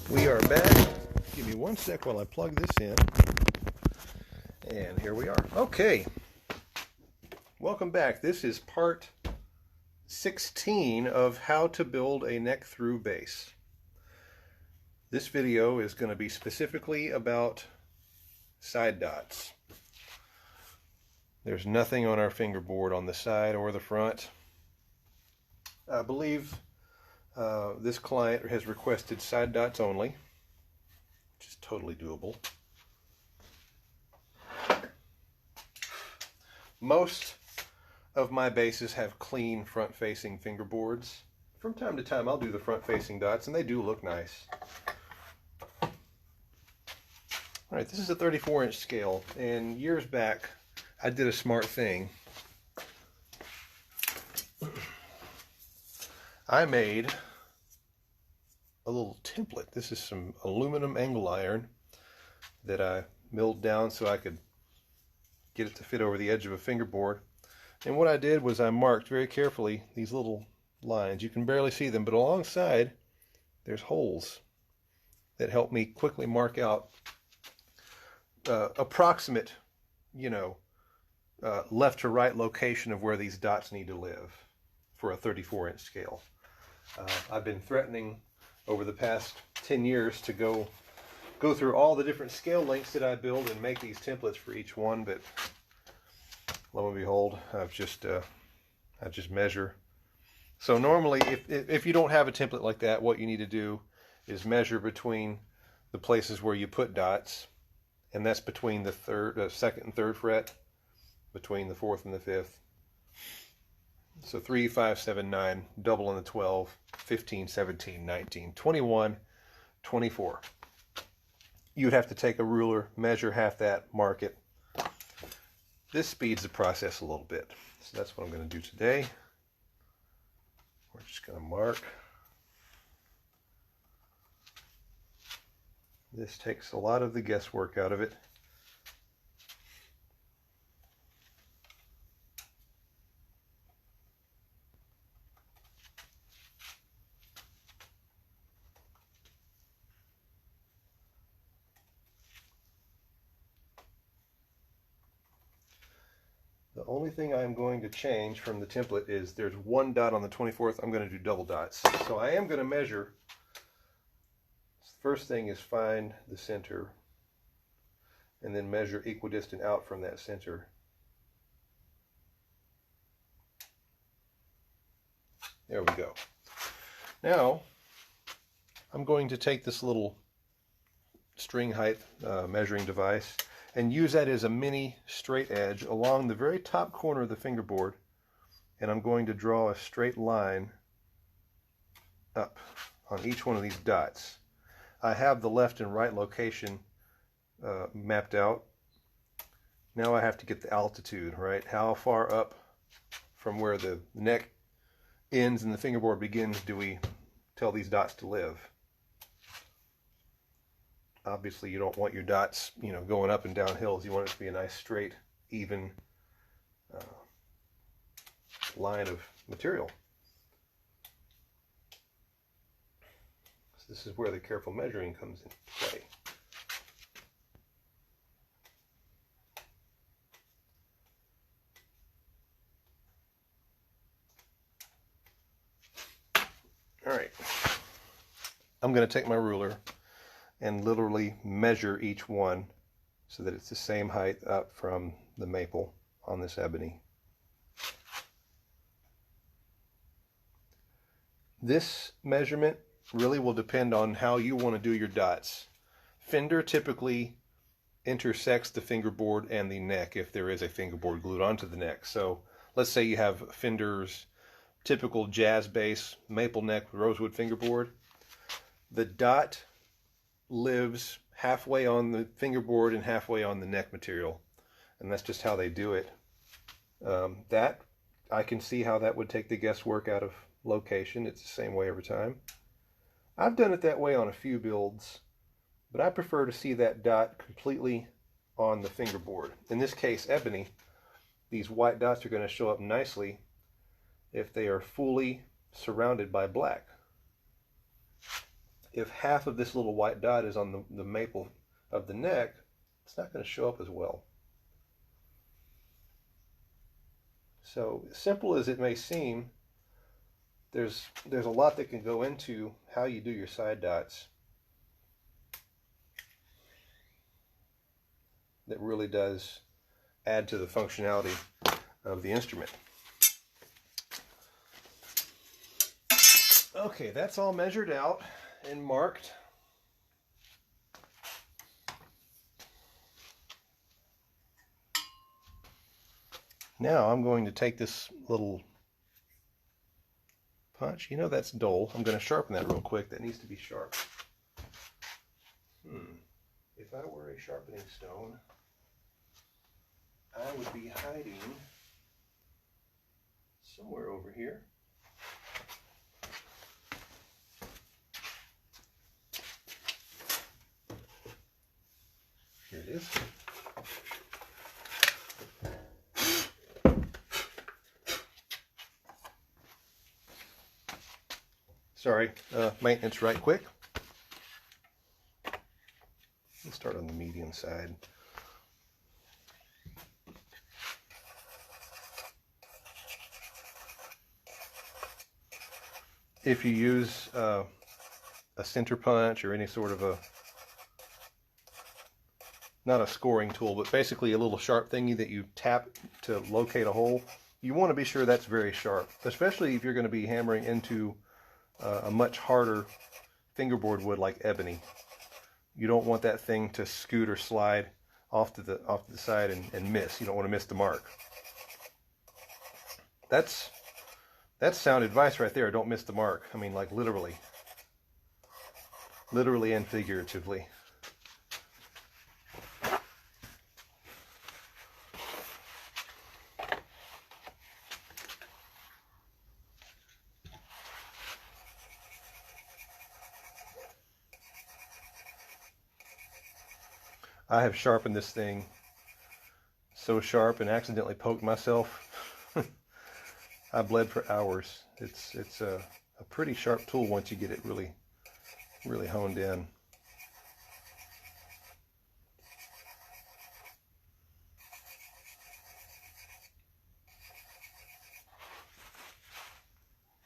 We are back. Give me one sec while I plug this in. And here we are. Okay. Welcome back. This is part 16 of how to build a neck through base. This video is going to be specifically about side dots. There's nothing on our fingerboard on the side or the front. I believe this client has requested side dots only, which is totally doable. Most of my bases have clean front-facing fingerboards. From time to time I'll do the front-facing dots, and they do look nice. Alright, this is a 34-inch scale, and years back I did a smart thing. I made a little template. This is some aluminum angle iron that I milled down so I could get it to fit over the edge of a fingerboard. And what I did was I marked very carefully these little lines. You can barely see them, but alongside there's holes that help me quickly mark out approximate, left to right location of where these dots need to live for a 34-inch scale. I've been threatening over the past 10 years to go through all the different scale lengths that I build and make these templates for each one, but lo and behold, I just measure. So normally, if you don't have a template like that, what you need to do is measure between the places where you put dots, and that's between the second and third fret, between the fourth and the fifth. So 3, 5, 7, 9, double in the 12, 15, 17, 19, 21, 24. You'd have to take a ruler, measure half that, mark it. This speeds the process a little bit. So that's what I'm going to do today. We're just going to mark. This takes a lot of the guesswork out of it. The only thing I'm going to change from the template is there's one dot on the 24th. I'm going to do double dots. So I am going to measure. First thing is find the center and then measure equidistant out from that center. There we go. Now I'm going to take this little string height measuring device and use that as a mini straight edge along the very top corner of the fingerboard, and I'm going to draw a straight line up on each one of these dots. I have the left and right location mapped out. Now I have to get the altitude, right? How far up from where the neck ends and the fingerboard begins do we tell these dots to live? Obviously, you don't want your dots, going up and down hills. You want it to be a nice, straight, even line of material. So this is where the careful measuring comes into play. All right. I'm going to take my ruler and literally measure each one so that it's the same height up from the maple on this ebony. This measurement really will depend on how you want to do your dots. Fender typically intersects the fingerboard and the neck if there is a fingerboard glued onto the neck. So let's say you have Fender's typical jazz bass maple neck rosewood fingerboard. The dot lives halfway on the fingerboard and halfway on the neck material, and that's just how they do it. That I can see how that would take the guesswork out of location. It's the same way every time. I've done it that way on a few builds, but I prefer to see that dot completely on the fingerboard. In this case, ebony, these white dots are going to show up nicely if they are fully surrounded by black. if half of this little white dot is on the maple of the neck, it's not going to show up as well. So simple as it may seem, there's a lot that can go into how you do your side dots that really does add to the functionality of the instrument. Okay, that's all measured out and marked. Now I'm going to take this little punch. You know that's dull. I'm going to sharpen that real quick. That needs to be sharp. If I were a sharpening stone, I would be hiding somewhere over here. Here it is. Sorry, maintenance right quick. Let's start on the medium side. If you use a center punch or any sort of not a scoring tool, but basically a little sharp thingy that you tap to locate a hole, you want to be sure that's very sharp, especially if you're going to be hammering into a much harder fingerboard wood like ebony. You don't want that thing to scoot or slide off to the side and miss. You don't want to miss the mark. That's sound advice right there. Don't miss the mark. I mean, like literally and figuratively. I have sharpened this thing so sharp and accidentally poked myself. I bled for hours. It's a pretty sharp tool once you get it really honed in.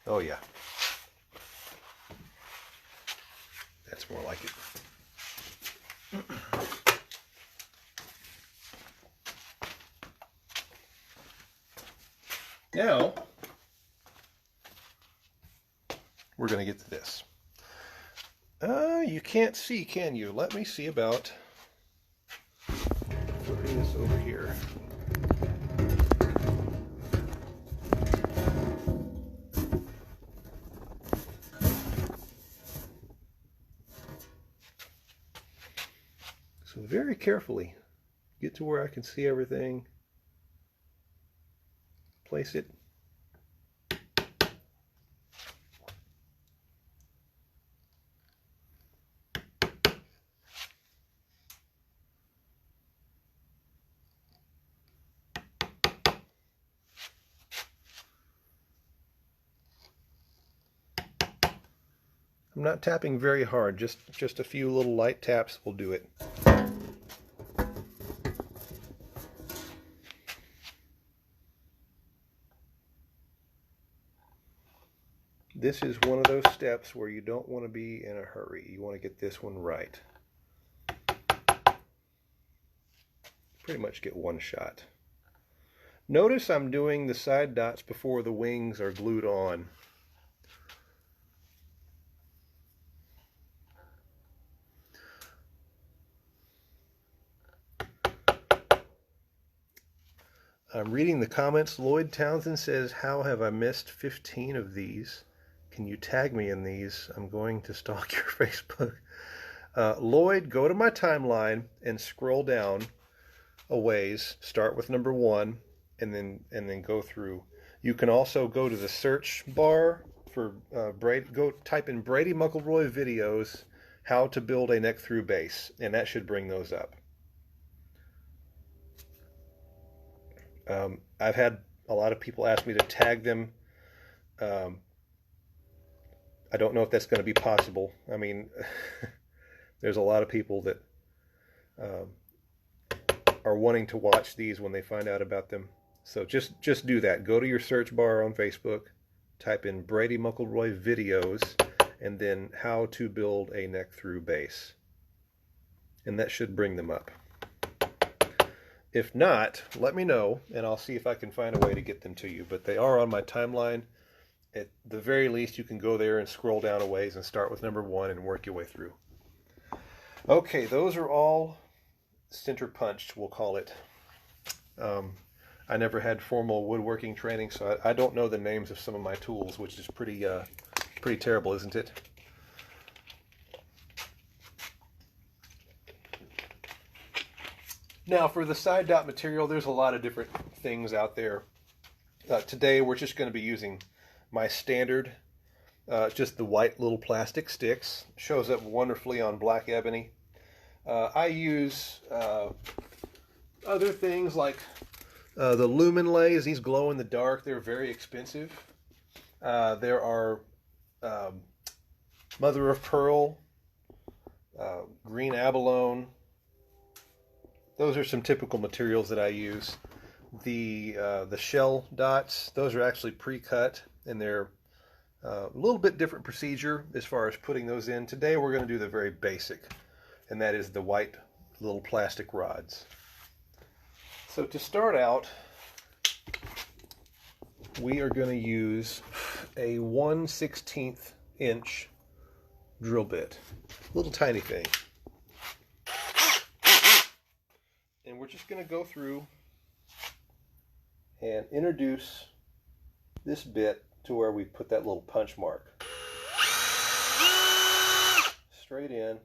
Oh yeah. That's more like it. Now, we're going to get to this. You can't see, can you? Let me see about putting this over here. So very carefully, get to where I can see everything. Place it. I'm not tapping very hard, just a few little light taps will do it. This is one of those steps where you don't want to be in a hurry. You want to get this one right. Pretty much get one shot. Notice I'm doing the side dots before the wings are glued on. I'm reading the comments. Lloyd Townsend says, "How have I missed 15 of these? Can you tag me in these? I'm going to stalk your Facebook." Lloyd, go to my timeline and scroll down a ways. Start with number 1 and then go through. You can also go to the search bar for go type in Brady McElroy videos, how to build a neck through bass, and that should bring those up. I've had a lot of people ask me to tag them. I don't know if that's going to be possible. I mean, there's a lot of people that are wanting to watch these when they find out about them. So just do that. Go to your search bar on Facebook, type in Brady McElroy videos, and then how to build a neck through bass. And that should bring them up. If not, let me know, and I'll see if I can find a way to get them to you. But they are on my timeline. At the very least, you can go there and scroll down a ways and start with number 1 and work your way through. Okay, those are all center punched, we'll call it. I never had formal woodworking training, so I don't know the names of some of my tools, which is pretty terrible, isn't it? Now, for the side dot material, there's a lot of different things out there. Today, we're just going to be using my standard, just the white little plastic sticks. Shows up wonderfully on black ebony. I use other things like the lumen lays. These glow in the dark. They're very expensive. There are mother of pearl, green abalone. Those are some typical materials that I use. The shell dots, those are actually pre-cut, and they're a little bit different procedure as far as putting those in. Today we're going to do the very basic, and that is the white little plastic rods. So to start out, we are going to use a 1/16 inch drill bit, little tiny thing. And we're just going to go through and introduce this bit to where we put that little punch mark. Straight in.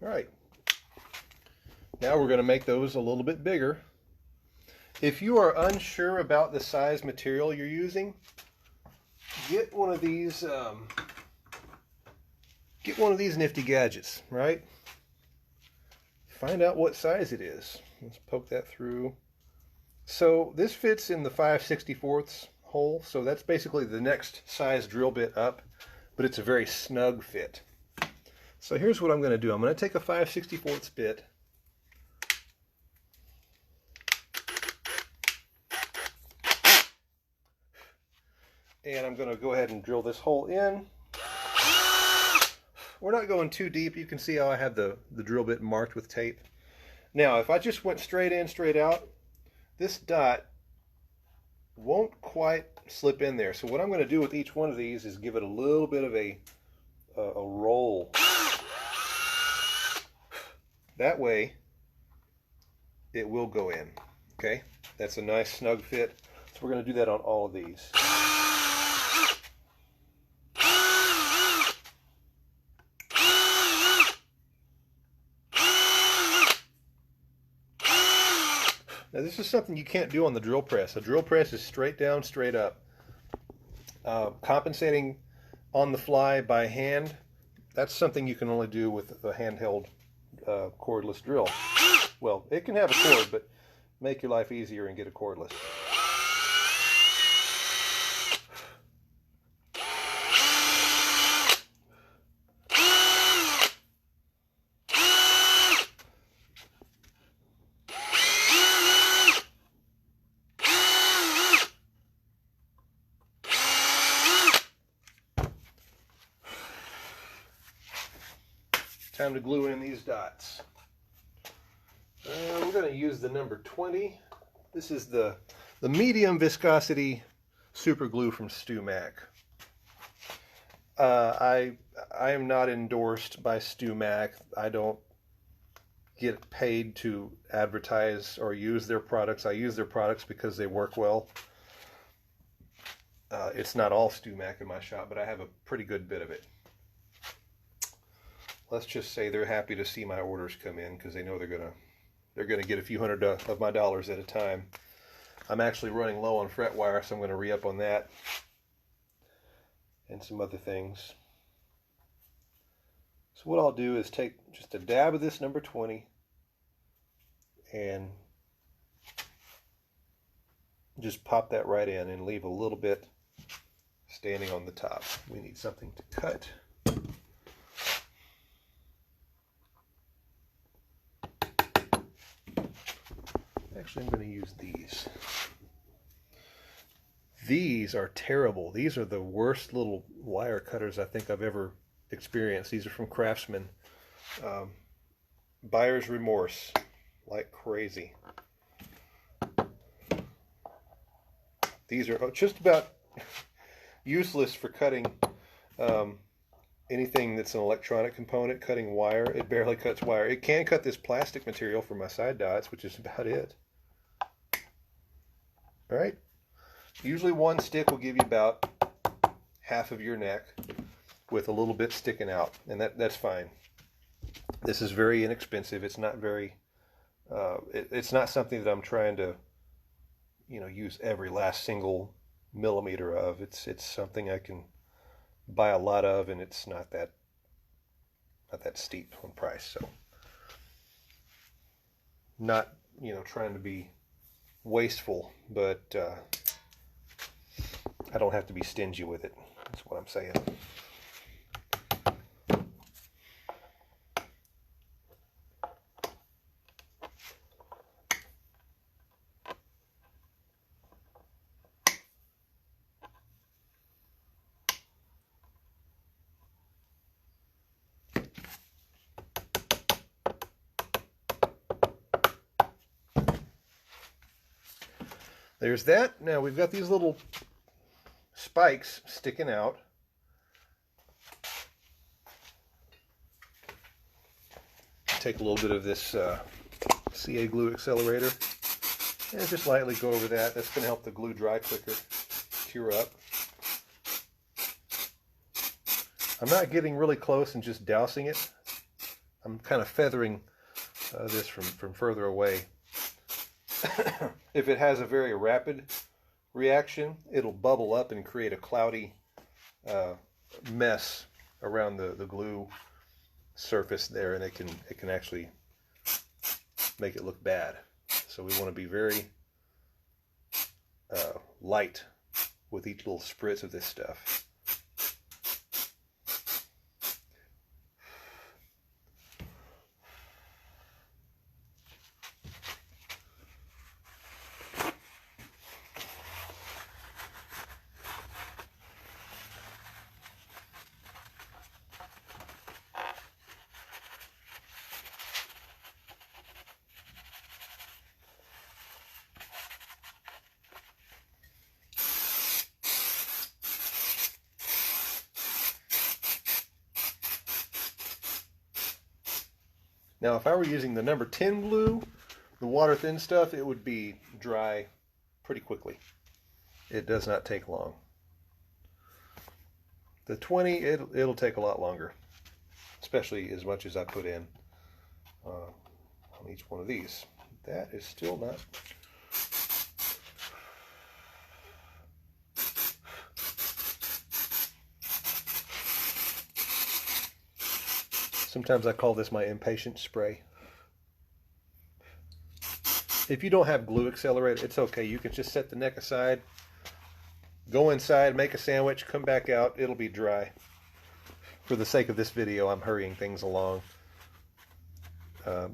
All right, now we're going to make those a little bit bigger. If you are unsure about the size material you're using, get one of these nifty gadgets, right? Find out what size it is. Let's poke that through. So this fits in the 5/64 hole, so that's basically the next size drill bit up, but it's a very snug fit. So here's what I'm going to do. I'm going to take a 5/64 bit, and I'm going to go ahead and drill this hole in. We're not going too deep. You can see how I have the drill bit marked with tape. Now, if I just went straight in, straight out, this dot won't quite slip in there. So what I'm going to do with each one of these is give it a little bit of a roll. That way, it will go in. Okay, that's a nice snug fit. So we're going to do that on all of these. Now this is something you can't do on the drill press. A drill press is straight down, straight up. Compensating on the fly by hand, that's something you can only do with a handheld cordless drill. Well, it can have a cord, but make your life easier and get a cordless. Time to glue in these dots. We're going to use the number 20 This is the medium viscosity super glue from StewMac. I am not endorsed by StewMac. I don't get paid to advertise or use their products. I use their products because they work well. It's not all StewMac in my shop, but I have a pretty good bit of it. Let's just say they're happy to see my orders come in because they know they're gonna get a few hundred of my dollars at a time. I'm actually running low on fret wire, so I'm going to re-up on that and some other things. So what I'll do is take just a dab of this number 20 and just pop that right in and leave a little bit standing on the top. We need something to cut. Actually, I'm going to use these. These are terrible. These are the worst little wire cutters I think I've ever experienced. These are from Craftsman. Buyer's remorse, like crazy. These are just about useless for cutting anything that's an electronic component, cutting wire. It barely cuts wire. It can cut this plastic material for my side dots, which is about it. All right. Usually one stick will give you about half of your neck with a little bit sticking out, and that's fine. This is very inexpensive. It's not very, it's not something that I'm trying to, use every last single millimeter of. It's something I can buy a lot of, and it's not that steep on price. So, not trying to be wasteful, but I don't have to be stingy with it. That's what I'm saying. There's that. Now we've got these little spikes sticking out. Take a little bit of this CA glue accelerator and just lightly go over that. That's going to help the glue dry quicker, cure up. I'm not getting really close and just dousing it. I'm kind of feathering this from further away. If it has a very rapid reaction, it'll bubble up and create a cloudy mess around the glue surface there, and it can actually make it look bad. So we want to be very light with each little spritz of this stuff. Now, if I were using the number 10 glue, the water thin stuff, it would be dry pretty quickly. It does not take long. The 20, it'll take a lot longer, especially as much as I put in on each one of these. That is still not... Sometimes I call this my impatient spray. If you don't have glue accelerator, it's okay. You can just set the neck aside, go inside, make a sandwich, come back out. It'll be dry. For the sake of this video, I'm hurrying things along.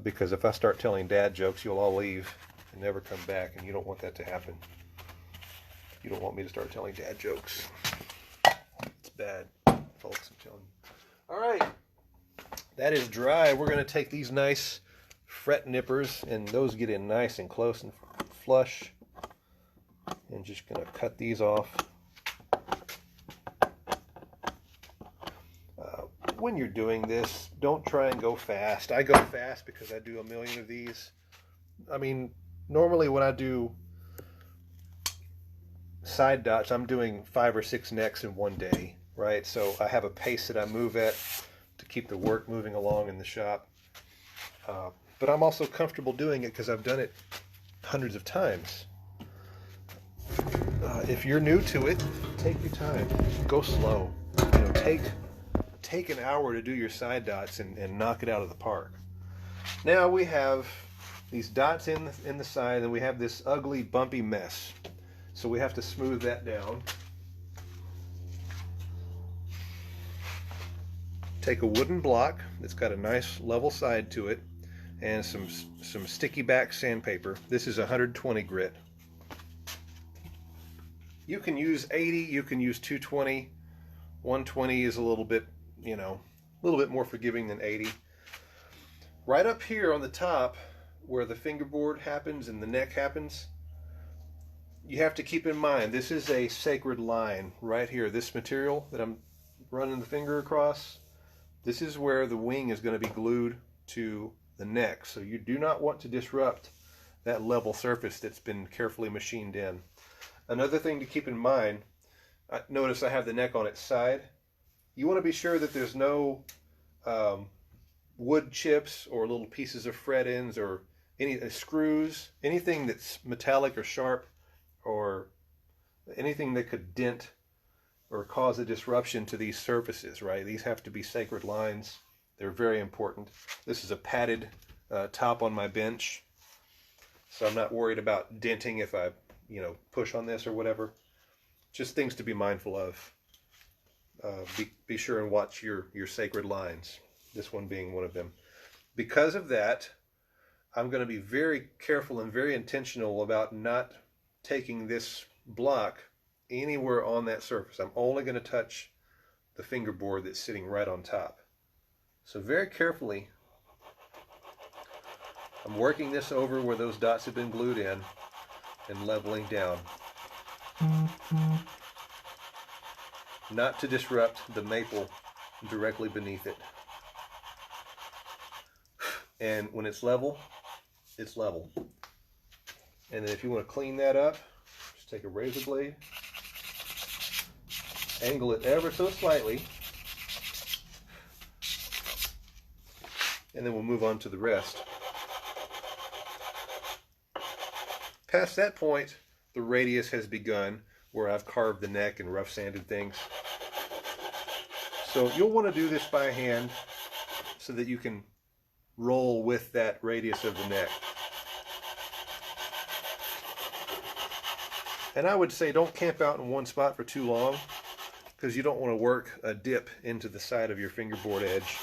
Because if I start telling dad jokes, you'll all leave and never come back, and you don't want that to happen. You don't want me to start telling dad jokes. It's bad, folks, I'm telling you. All right. That is dry. We're going to take these nice fret nippers, and those get in nice and close and flush. I'm just going to cut these off. When you're doing this, don't try and go fast. I go fast because I do a million of these. I mean, normally when I do side dots, I'm doing 5 or 6 necks in one day, right? So I have a pace that I move at to keep the work moving along in the shop. But I'm also comfortable doing it because I've done it hundreds of times. If you're new to it, take your time. Go slow. You know, take an hour to do your side dots and knock it out of the park. Now we have these dots in the side, and we have this ugly bumpy mess. So we have to smooth that down. Take a wooden block that's got a nice level side to it and some sticky back sandpaper. This is 120 grit. You can use 80, you can use 220. 120 is a little bit, you know, a little bit more forgiving than 80. Right up here on the top where the fingerboard happens and the neck happens, you have to keep in mind this is a sacred line right here. This material that I'm running the finger across, this is where the wing is going to be glued to the neck. So you do not want to disrupt that level surface that's been carefully machined in. Another thing to keep in mind, notice I have the neck on its side. You want to be sure that there's no wood chips or little pieces of fret ends or any screws, anything that's metallic or sharp or anything that could dent or cause a disruption to these surfaces, right? These have to be sacred lines. They're very important. This is a padded top on my bench, so I'm not worried about denting if I, you know, push on this or whatever. Just things to be mindful of. Be sure and watch your sacred lines, this one being one of them. Because of that, I'm going to be very careful and very intentional about not taking this block anywhere on that surface. I'm only going to touch the fingerboard that's sitting right on top. So very carefully, I'm working this over where those dots have been glued in and leveling down. Not to disrupt the maple directly beneath it. And when it's level, it's level. And then if you want to clean that up, just take a razor blade, angle it ever so slightly, and then we'll move on to the rest. Past that point, the radius has begun where I've carved the neck and rough sanded things. So you'll want to do this by hand so that you can roll with that radius of the neck. And I would say don't camp out in one spot for too long because you don't want to work a dip into the side of your fingerboard edge.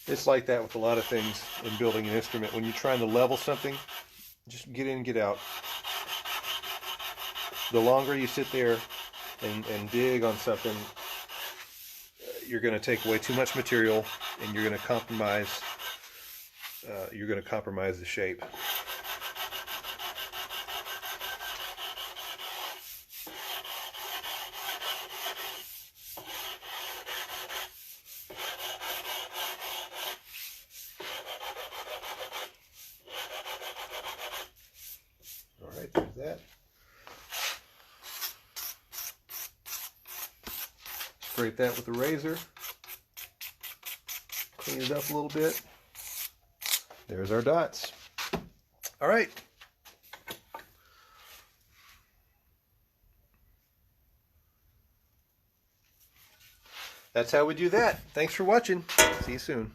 It's like that with a lot of things in building an instrument. When you're trying to level something, just get in and get out. The longer you sit there and dig on something, you're going to take away too much material and you're going to compromise the shape. Alright, there's that. Scrape that with a razor. Clean it up a little bit. There's our dots. Alright. That's how we do that. Thanks for watching. See you soon.